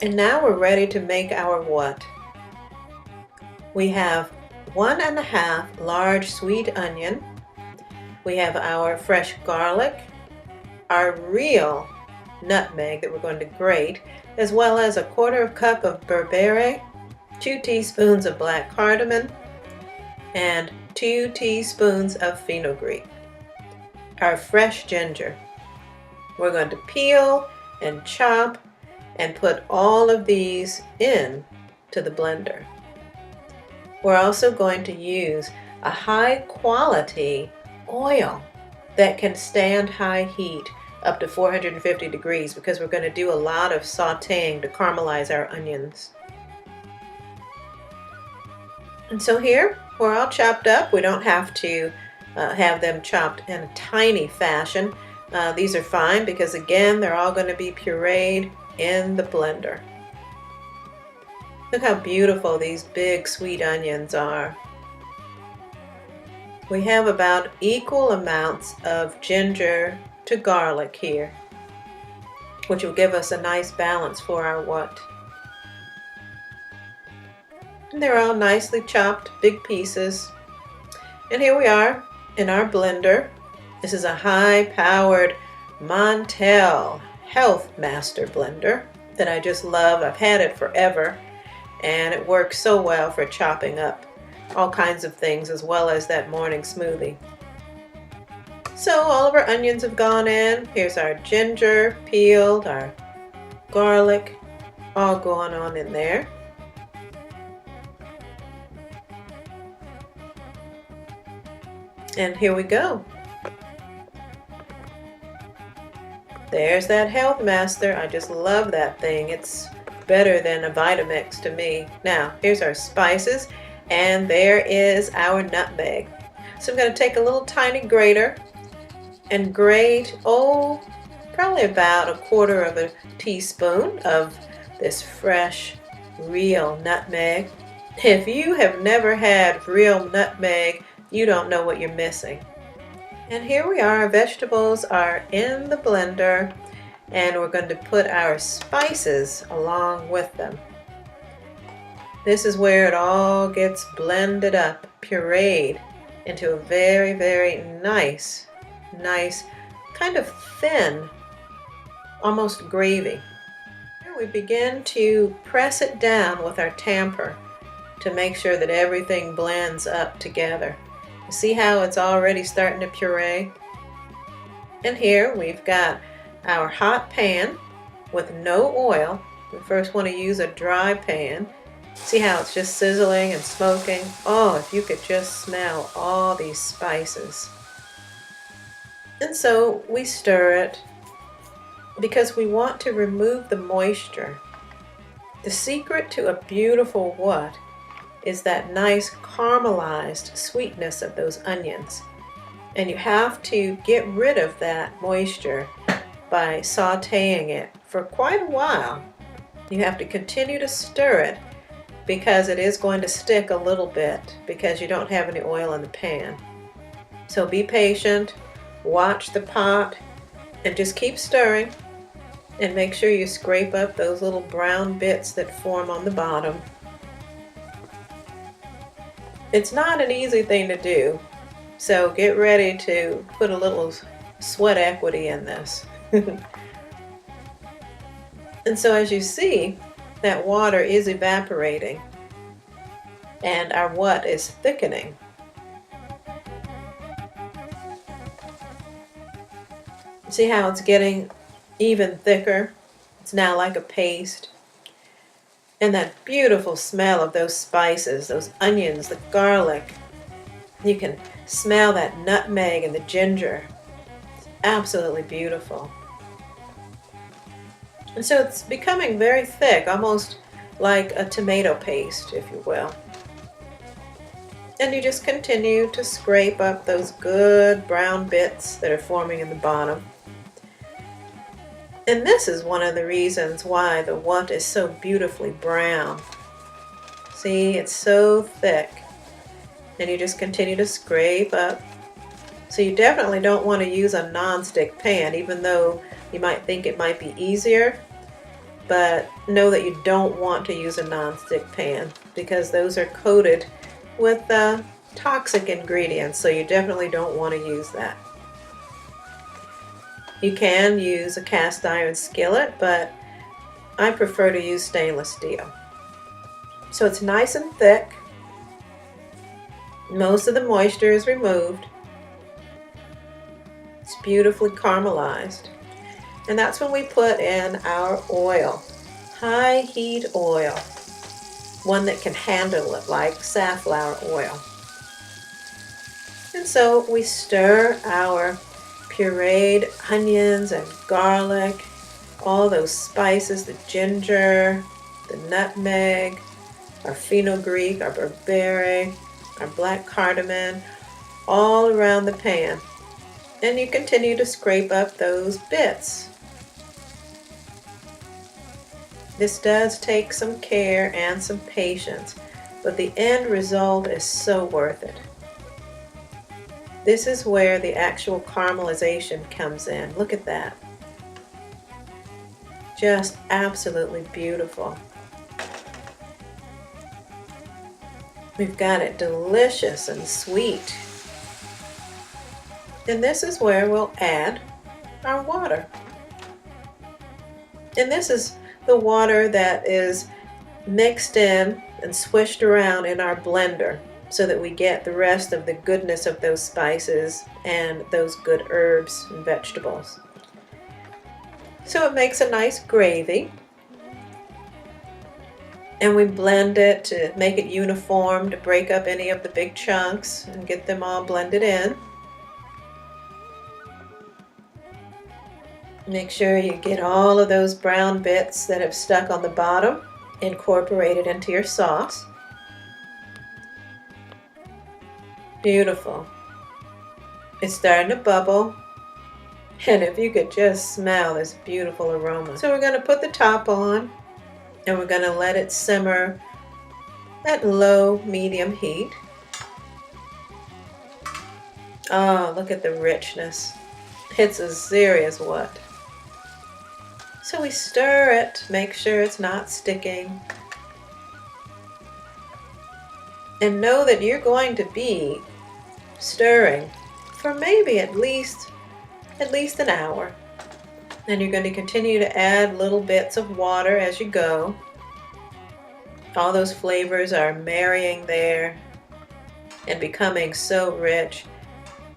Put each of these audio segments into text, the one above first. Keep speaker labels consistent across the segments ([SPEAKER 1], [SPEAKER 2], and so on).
[SPEAKER 1] And now we're ready to make our what. We have 1½ large sweet onion. We have our fresh garlic, our real nutmeg that we're going to grate, as well as 1/4 cup of berbere, 2 teaspoons of black cardamom, and 2 teaspoons of fenugreek. Our fresh ginger. We're going to peel and chop and put all of these in to the blender. We're also going to use a high quality oil that can stand high heat up to 450 degrees because we're going to do a lot of sautéing to caramelize our onions. And so here we're all chopped up. We don't have to have them chopped in a tiny fashion. These are fine because again they're all going to be pureed in the blender. Look how beautiful these big sweet onions are. We have about equal amounts of ginger to garlic here, which will give us a nice balance for our what. And they're all nicely chopped, big pieces. And here we are in our blender. This is a high-powered Montel Health Master blender that I just love. I've had it forever, and it works so well for chopping up all kinds of things as well as that morning smoothie. So all of our onions have gone in. Here's our ginger peeled, our garlic all going on in there. And here we go. There's that Health Master. I just love that thing. It's better than a Vitamix to me. Now, here's our spices, and there is our nutmeg. So I'm going to take a little tiny grater and grate, probably about 1/4 teaspoon of this fresh, real nutmeg. If you have never had real nutmeg, you don't know what you're missing. And here we are, our vegetables are in the blender, and we're going to put our spices along with them. This is where it all gets blended up, pureed into a very, very nice, kind of thin, almost gravy. Here we begin to press it down with our tamper to make sure that everything blends up together. See how it's already starting to puree? And here we've got our hot pan with no oil. We first want to use a dry pan. See how it's just sizzling and smoking? Oh, if you could just smell all these spices. And so we stir it because we want to remove the moisture. The secret to a beautiful what is that nice caramelized sweetness of those onions. And you have to get rid of that moisture by sautéing it for quite a while. You have to continue to stir it because it is going to stick a little bit because you don't have any oil in the pan. So be patient, watch the pot, and just keep stirring, and make sure you scrape up those little brown bits that form on the bottom. It's not an easy thing to do, so get ready to put a little sweat equity in this. And so as you see, that water is evaporating and our what is thickening. See how it's getting even thicker? It's now like a paste. And that beautiful smell of those spices, those onions, the garlic. You can smell that nutmeg and the ginger. It's absolutely beautiful. And so it's becoming very thick, almost like a tomato paste, if you will. And you just continue to scrape up those good brown bits that are forming in the bottom. And this is one of the reasons why the what is so beautifully brown. See, it's so thick. And you just continue to scrape up. So you definitely don't want to use a non-stick pan, even though you might think it might be easier. but know that you don't want to use a nonstick pan because those are coated with toxic ingredients, so you definitely don't want to use that. You can use a cast iron skillet, but I prefer to use stainless steel. So it's nice and thick. Most of the moisture is removed. It's beautifully caramelized. And that's when we put in our oil. High heat oil. One that can handle it, like safflower oil. And so we stir our pureed onions and garlic, all those spices, the ginger, the nutmeg, our fenugreek, our barberry, our black cardamom, all around the pan. And you continue to scrape up those bits. This does take some care and some patience, but the end result is so worth it. This is where the actual caramelization comes in. Look at that. Just absolutely beautiful. We've got it delicious and sweet. And this is where we'll add our water. And this is the water that is mixed in and swished around in our blender so that we get the rest of the goodness of those spices and those good herbs and vegetables. So it makes a nice gravy. And we blend it to make it uniform, to break up any of the big chunks and get them all blended in. Make sure you get all of those brown bits that have stuck on the bottom incorporated into your sauce. Beautiful. It's starting to bubble. And if you could just smell this beautiful aroma. So we're going to put the top on. And we're going to let it simmer at low, medium heat. Oh, look at the richness. It's as serious what. So we stir it, make sure it's not sticking. And know that you're going to be stirring for maybe at least an hour. And you're going to continue to add little bits of water as you go. All those flavors are marrying there and becoming so rich.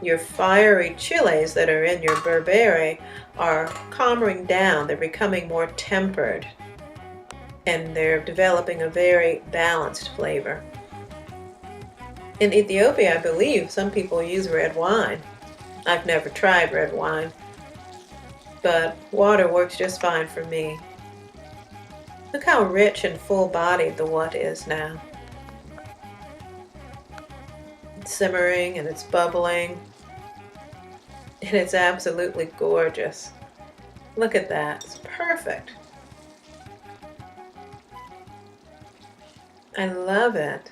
[SPEAKER 1] Your fiery chilies that are in your barberry are calming down. They're becoming more tempered. And they're developing a very balanced flavor. In Ethiopia, I believe some people use red wine. I've never tried red wine. But water works just fine for me. Look how rich and full-bodied the wat is now. It's simmering and it's bubbling. And it's absolutely gorgeous. Look at that. It's perfect. I love it.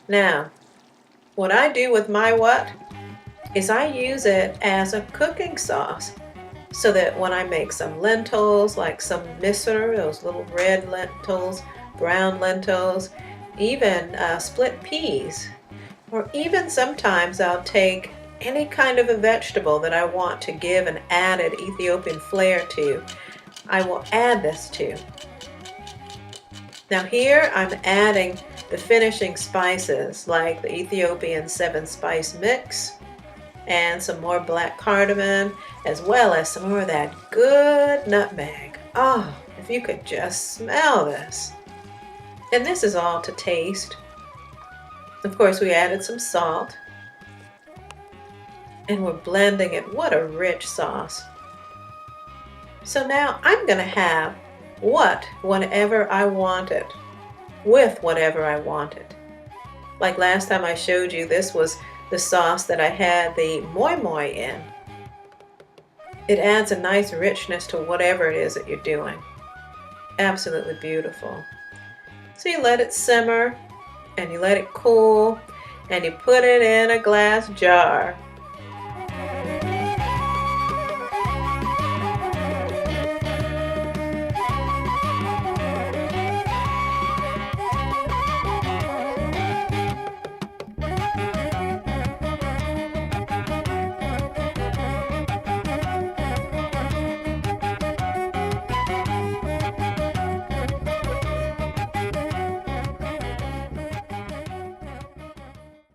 [SPEAKER 1] Now, what I do with my wat is I use it as a cooking sauce so that when I make some lentils, like some misr, those little red lentils, brown lentils, even split peas, or even sometimes I'll take any kind of a vegetable that I want to give an added Ethiopian flair to, I will add this to. Now here I'm adding the finishing spices like the Ethiopian 7-spice mix, and some more black cardamom, as well as some more of that good nutmeg. Oh, if you could just smell this. And this is all to taste. Of course, we added some salt. And we're blending it. What a rich sauce. So now I'm going to have wat whenever I want it, with whatever I want it. Like last time I showed you, this was the sauce that I had the moi moi in. It adds a nice richness to whatever it is that you're doing. Absolutely beautiful. So you let it simmer and you let it cool and you put it in a glass jar.